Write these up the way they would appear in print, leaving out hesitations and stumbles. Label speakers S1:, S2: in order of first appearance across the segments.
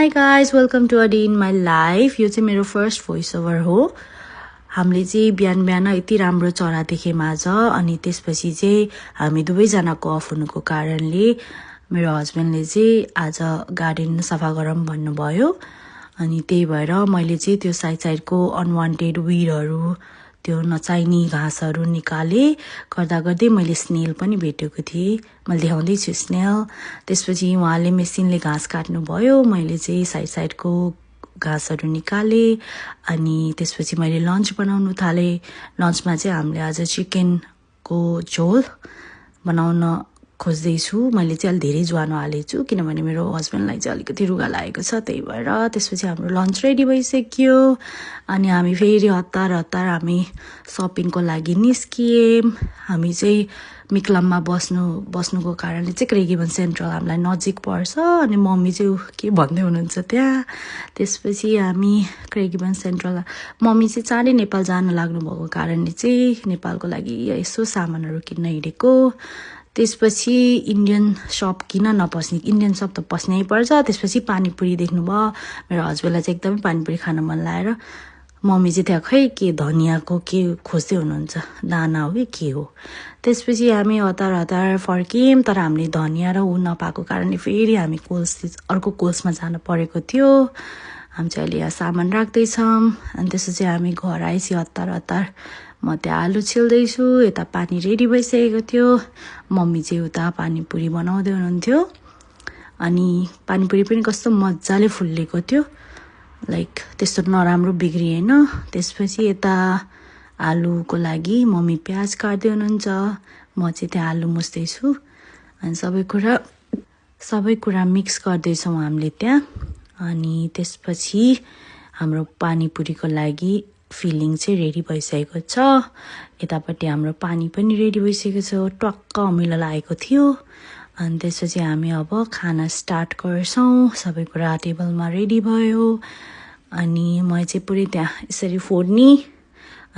S1: Hi guys, welcome to a day in my life. यो चाहिँ मेरो फर्स्ट भोइस ओभर हो. हामीले चाहिँ बिहान बिहान यति राम्रो चरा देख्यौं आज अनि त्यसपछि चाहिँ हामी दुवै जनाको अफ हुनुको कारणले मेरो हस्बेन्डले चाहिँ आज गार्डन सफा गरौँ भन्नुभयो अनि त्यही भएर मैले चाहिँ त्यो साइडको अनवान्टेड वीडहरु त्यो नचाहिने घाँसहरु निकाले गर्दै मैले स्नेल पनि भेटेको थिए. मैले देखाउँदै छु स्नेल. त्यसपछि उहाँले मेसिनले घाँस काट्नु भयो. मैले चाहिँ साइडको घाँसहरु निकाले अनि त्यसपछि मैले लन्च बनाउन थाले. लन्चमा चाहिँ हामीले आज चिकनको झोल बनाउन खोज्दै छु. मैले चाहिँ अलि धेरै ज्वानो हालेको छु किनभने मेरो हस्बेन्डलाई चाहिँ अलिकति रुगा लागेको छ त्यही भएर. त्यसपछि हाम्रो लन्च रेडी भइसक्यो अनि हामी फेरि हतार हामी शपिङको लागि निस्कियौं. हामी चाहिँ मिक्लममा बस्नुको कारणले चाहिँ क्रेगिबन सेन्ट्रल हामीलाई नजिक पर्छ अनि मम्मी चाहिँ के भन्दै हुनुहुन्छ त्यहाँ. त्यसपछि हामी क्रेगिबन सेन्ट्रल मम्मी चाहिँ चाँडै नेपाल जान लाग्नु भएको कारणले चाहिँ नेपालको लागि यसो सामानहरु किन्न हिडेको. त्यसपछि इन्डियन शप किन नपस्ने, इन्डियन शप त पस्नै पर्छ. त्यसपछि पानीपुरी देख्नुभयो. मेरो हस्बेन्डलाई चाहिँ एकदमै पानीपुरी खान मन लागेर मम्मी चाहिँ त्यहाँ खै के धनियाको के खोज्दै हुनुहुन्छ, दाना हो कि के हो. त्यसपछि हामी हतार फर्कियौं तर हामीले धनिया र उ नपाएको कारणले फेरि हामी अर्को कोल्समा जान परेको थियो. हामी चाहिँ अहिले यहाँ सामान राख्दै छौं अनि त्यसपछि हामी घर आएपछि हतार म त्यहाँ आलु छिल्दै छु. यता पानी रेडी भइसकेको थियो. मम्मी चाहिँ उता पानीपुरी बनाउँदै हुनुहुन्थ्यो अनि पानीपुरी पनि कस्तो मज्जाले फुल्लेको थियो. लाइक त्यस्तो नराम्रो बिग्रिएन. त्यसपछि यता आलुको लागि मम्मी प्याज काट्दै हुनुहुन्छ. म चाहिँ त्यहाँ आलु मुस्दै छु अनि सबै कुरा मिक्स गर्दै छौं हामीले त्यहाँ. अनि त्यसपछि हाम्रो पानीपुरीको लागि फिलिङ चाहिँ रेडी भइसकेको छ. यतापट्टि हाम्रो पानी पनि रेडी भइसकेको छ. टक्क अमिलो लागेको थियो अनि त्यसपछि हामी अब खाना स्टार्ट गर्छौं. सबै कुरा टेबलमा रेडी भयो अनि म चाहिँ पुरै त्यहाँ यसरी फोड्नी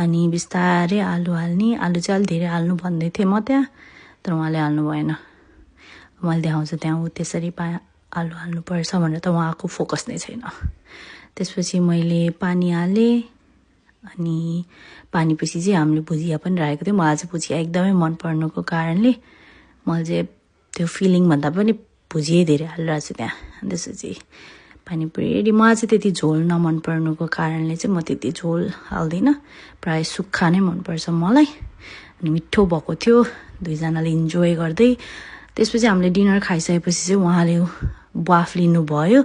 S1: अनि बिस्तारै आलु हाल्नी. आलु चाहिँ अलि धेरै हाल्नु भन्दै थिए म त्यहाँ तर उहाँले हाल्नु भएन. मैले देखाउँछु त्यहाँ उ त्यसरी आलु हाल्नु पर्छ भनेर त उहाँको फोकस नै छैन. त्यसपछि मैले पानी हाले अनि पानीपछि चाहिँ हामीले भुजिया पनि राखेको थियौं. मलाई चाहिँ भुजिया एकदमै मन पर्नुको कारणले मैले चाहिँ त्यो फिलिङ भन्दा पनि भुजिया धेरै हालिरहेको छु त्यहाँ. त्यसपछि पानीपुरी रेडी. मलाई चाहिँ त्यति झोल नमन पर्नुको कारणले चाहिँ म त्यति झोल हाल्दिन. प्राय सुक्खा नै मन पर्छ मलाई. अनि मिठो भएको थियो. दुईजनाले इन्जोय गर्दै. त्यसपछि हामीले डिनर खाइसकेपछि चाहिँ उहाँले वाफ लिनु भयो.